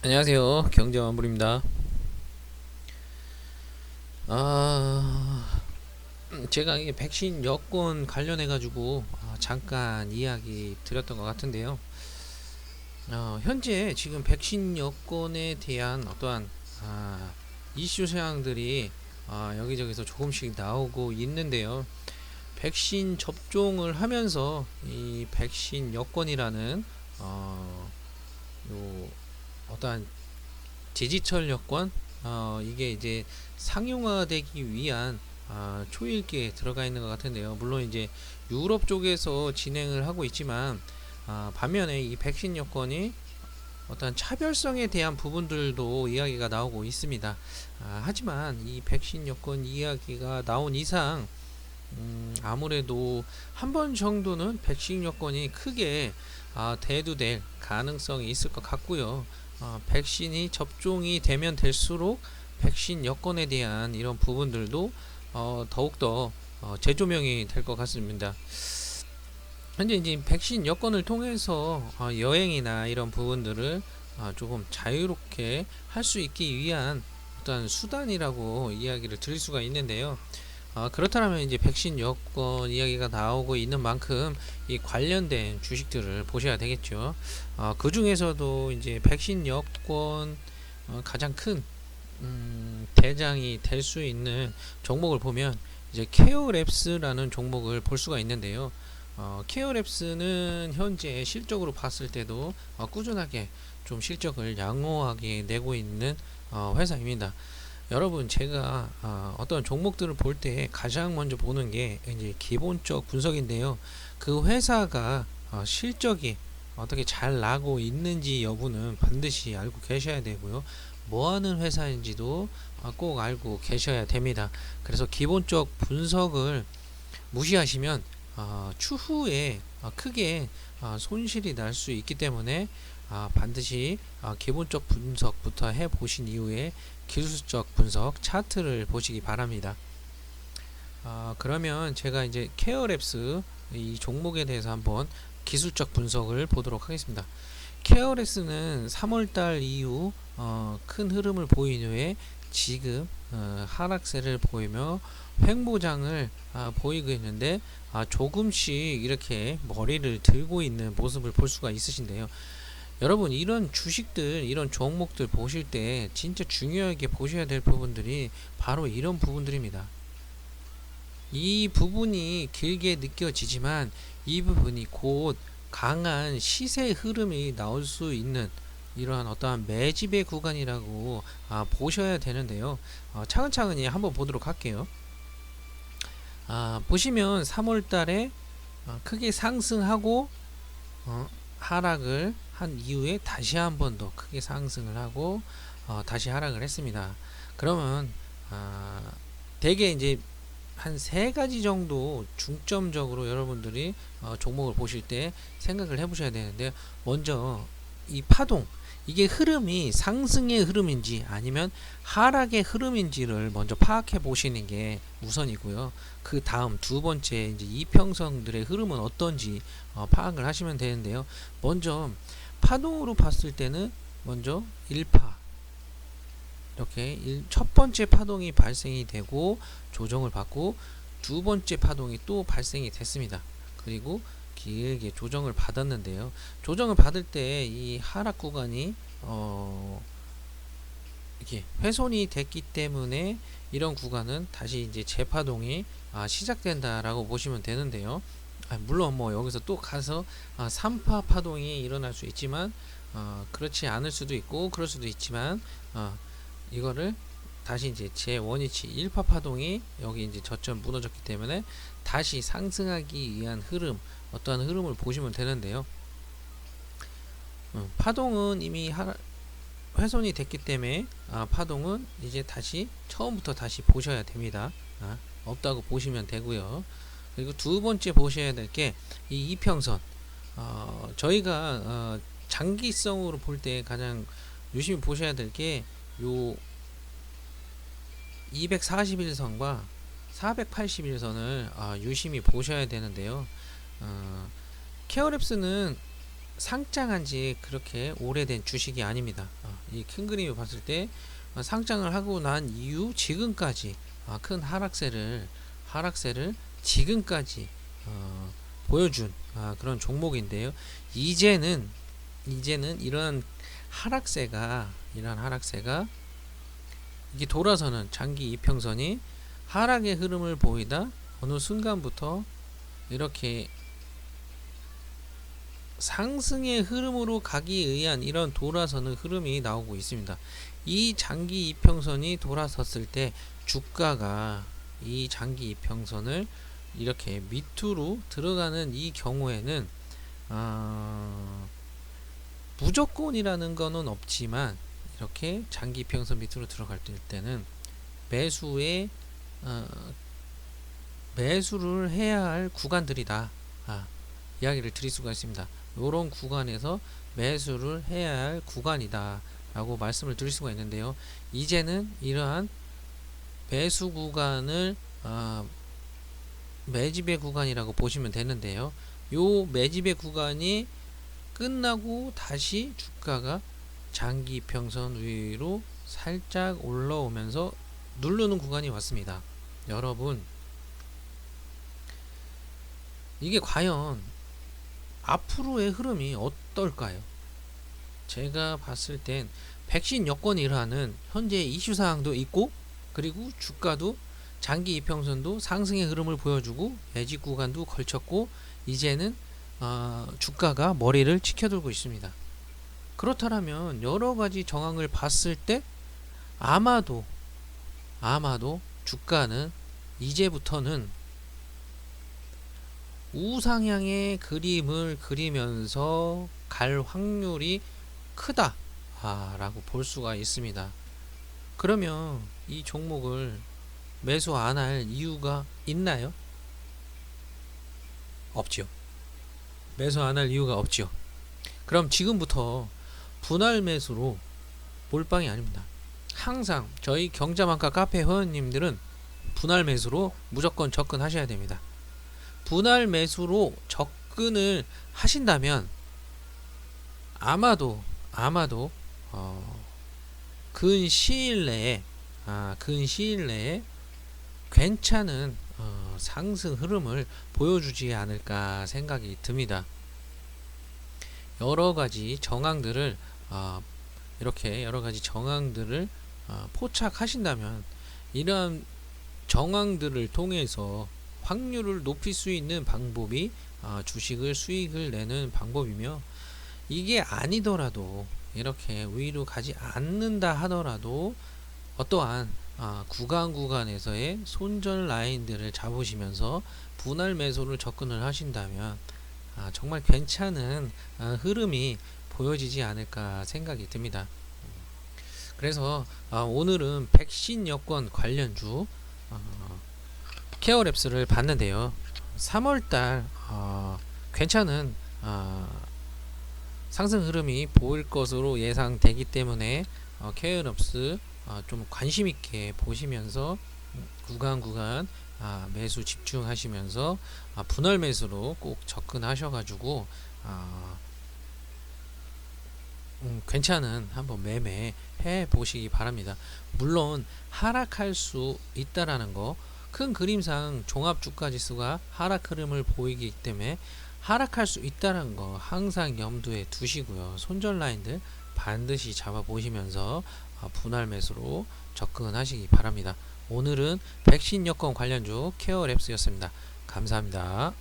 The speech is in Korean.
안녕하세요. 경제만불입니다. 아, 제가 이 백신 여권 관련해 가지고 잠깐 이야기 드렸던 것 같은데요. 현재 지금 백신 여권에 대한 어떠한 이슈 사항들이 여기저기서 조금씩 나오고 있는데요. 백신 접종을 하면서 이 백신 여권이라는 요 어떠한 디지털 여권, 이게 이제 상용화되기 위한 초일기에 들어가 있는 것 같은데요. 물론 이제 유럽 쪽에서 진행을 하고 있지만 반면에 이 백신 여권이 어떤 차별성에 대한 부분들도 이야기가 나오고 있습니다. 하지만 이 백신 여권 이야기가 나온 이상 아무래도 한 번 정도는 백신 여권이 크게 대두될 가능성이 있을 것 같고요. 백신이 접종이 되면 될수록 백신 여건에 대한 이런 부분들도 더욱더 재조명이 될 것 같습니다. 현재 이제 백신 여건을 통해서 여행이나 이런 부분들을 조금 자유롭게 할 수 있기 위한 어떤 수단이라고 이야기를 드릴 수가 있는데요. 그렇다면 이제 백신 여권 이야기가 나오고 있는 만큼 이 관련된 주식들을 보셔야 되겠죠. 그 중에서도 이제 백신 여권 가장 큰 대장이 될 수 있는 종목을 보면 이제 케어랩스라는 종목을 볼 수가 있는데요. 케어랩스는 현재 실적으로 봤을 때도 꾸준하게 좀 실적을 양호하게 내고 있는 회사입니다. 여러분, 제가 어떤 종목들을 볼 때 가장 먼저 보는 게 이제 기본적 분석인데요. 그 회사가 실적이 어떻게 잘 나고 있는지 여부는 반드시 알고 계셔야 되고요. 뭐 하는 회사인지도 꼭 알고 계셔야 됩니다. 그래서 기본적 분석을 무시하시면 추후에 크게 손실이 날 수 있기 때문에 반드시 기본적 분석부터 해 보신 이후에 기술적 분석 차트를 보시기 바랍니다. 그러면 제가 이제 케어랩스 이 종목에 대해서 한번 기술적 분석을 보도록 하겠습니다. 케어랩스는 3월달 이후 큰 흐름을 보인 후에 지금 하락세를 보이며 횡보장을 보이고 있는데 조금씩 이렇게 머리를 들고 있는 모습을 볼 수가 있으신데요. 여러분, 이런 주식들, 이런 종목들 보실 때 진짜 중요하게 보셔야 될 부분들이 바로 이런 부분들입니다. 이 부분이 길게 느껴지지만 이 부분이 곧 강한 시세 흐름이 나올 수 있는 이러한 어떠한 매집의 구간이라고 보셔야 되는데요. 차근차근히 한번 보도록 할게요. 보시면 3월 달에 크게 상승하고 하락을 한 이후에 다시 한 번 더 크게 상승을 하고 다시 하락을 했습니다. 그러면 대개 이제 한 세 가지 정도 중점적으로 여러분들이 종목을 보실 때 생각을 해보셔야 되는데, 먼저 이 파동, 이게 흐름이 상승의 흐름인지 아니면 하락의 흐름인지를 먼저 파악해 보시는 게 우선이고요. 그 다음 두 번째 이제 이평선들의 흐름은 어떤지 파악을 하시면 되는데요. 먼저 파동으로 봤을 때는 먼저 1파 이렇게 첫 번째 파동이 발생이 되고 조정을 받고 두 번째 파동이 또 발생이 됐습니다. 그리고 길게 조정을 받았는데요. 조정을 받을 때 이 하락 구간이 이렇게 훼손이 됐기 때문에 이런 구간은 다시 이제 재파동이 시작된다라고 보시면 되는데요. 물론 뭐 여기서 또 가서 3파 파동이 일어날 수 있지만 그렇지 않을 수도 있고 그럴 수도 있지만 이거를 다시 이제 제 원위치 1파 파동이 여기 이제 저점 무너졌기 때문에 다시 상승하기 위한 흐름, 어떠한 흐름을 보시면 되는데요. 파동은 이미 훼손이 됐기 때문에 파동은 이제 다시 처음부터 다시 보셔야 됩니다. 없다고 보시면 되고요. 그리고 두 번째 보셔야 될 게 이 이평선. 저희가 장기성으로 볼 때 가장 유심히 보셔야 될 게 요 241선과 481선을 유심히 보셔야 되는데요. 케어랩스는 상장한 지 그렇게 오래된 주식이 아닙니다. 이 큰 그림을 봤을 때 상장을 하고 난 이후 지금까지 큰 하락세를 지금까지 보여준 그런 종목인데요. 이제는 이러한 하락세가 이게 돌아서는 장기 이평선이 하락의 흐름을 보이다 어느 순간부터 이렇게 상승의 흐름으로 가기 위한 이런 돌아서는 흐름이 나오고 있습니다. 이 장기 이평선이 돌아섰을 때 주가가 이 장기 이평선을 이렇게 밑으로 들어가는 이 경우에는 무조건이라는 거는 없지만 이렇게 장기 이평선 밑으로 들어갈 때는 매수를 해야 할 구간들이다. 이야기를 드릴 수가 있습니다. 이런 구간에서 매수를 해야 할 구간이다 라고 말씀을 드릴 수가 있는데요. 이제는 이러한 매수 구간을 매집의 구간이라고 보시면 되는데요. 요 매집의 구간이 끝나고 다시 주가가 장기 이평선 위로 살짝 올라오면서 누르는 구간이 왔습니다. 여러분, 이게 과연 앞으로의 흐름이 어떨까요? 제가 봤을 땐 백신 여건이라는 현재 이슈사항도 있고, 그리고 주가도 장기 이평선도 상승의 흐름을 보여주고 매집 구간도 걸쳤고, 이제는 주가가 머리를 치켜들고 있습니다. 그렇다면 여러가지 정황을 봤을 때 아마도 주가는 이제부터는 우상향의 그림을 그리면서 갈 확률이 크다 라고 볼 수가 있습니다. 그러면 이 종목을 매수 안 할 이유가 있나요? 없죠. 매수 안 할 이유가 없죠. 그럼 지금부터 분할 매수로 몰빵이 아닙니다. 항상 저희 경자만가 카페 회원님들은 분할 매수로 무조건 접근하셔야 됩니다. 분할 매수로 접근을 하신다면 아마도 근 시일 내에 괜찮은 상승 흐름을 보여주지 않을까 생각이 듭니다. 여러가지 정황들을 포착하신다면 이러한 정황들을 통해서 확률을 높일 수 있는 방법이 주식을 수익을 내는 방법이며, 이게 아니더라도 이렇게 위로 가지 않는다 하더라도 어떠한 구간에서의 손절 라인들을 잡으시면서 분할 매수를 접근을 하신다면 정말 괜찮은 흐름이 보여지지 않을까 생각이 듭니다. 그래서 오늘은 백신 여권 관련주 케어랩스를 봤는데요. 3월달 괜찮은 상승 흐름이 보일 것으로 예상되기 때문에 케어랩스 좀 관심 있게 보시면서 구간 매수 집중하시면서 분할 매수로 꼭 접근하셔가지고 괜찮은 한번 매매 해 보시기 바랍니다. 물론 하락할 수 있다라는 거, 큰 그림상 종합주가지수가 하락 흐름을 보이기 때문에 하락할 수 있다는 거 항상 염두에 두시고요. 손절 라인들 반드시 잡아 보시면서 분할 매수로 접근하시기 바랍니다. 오늘은 백신 여권 관련주 케어랩스였습니다. 감사합니다.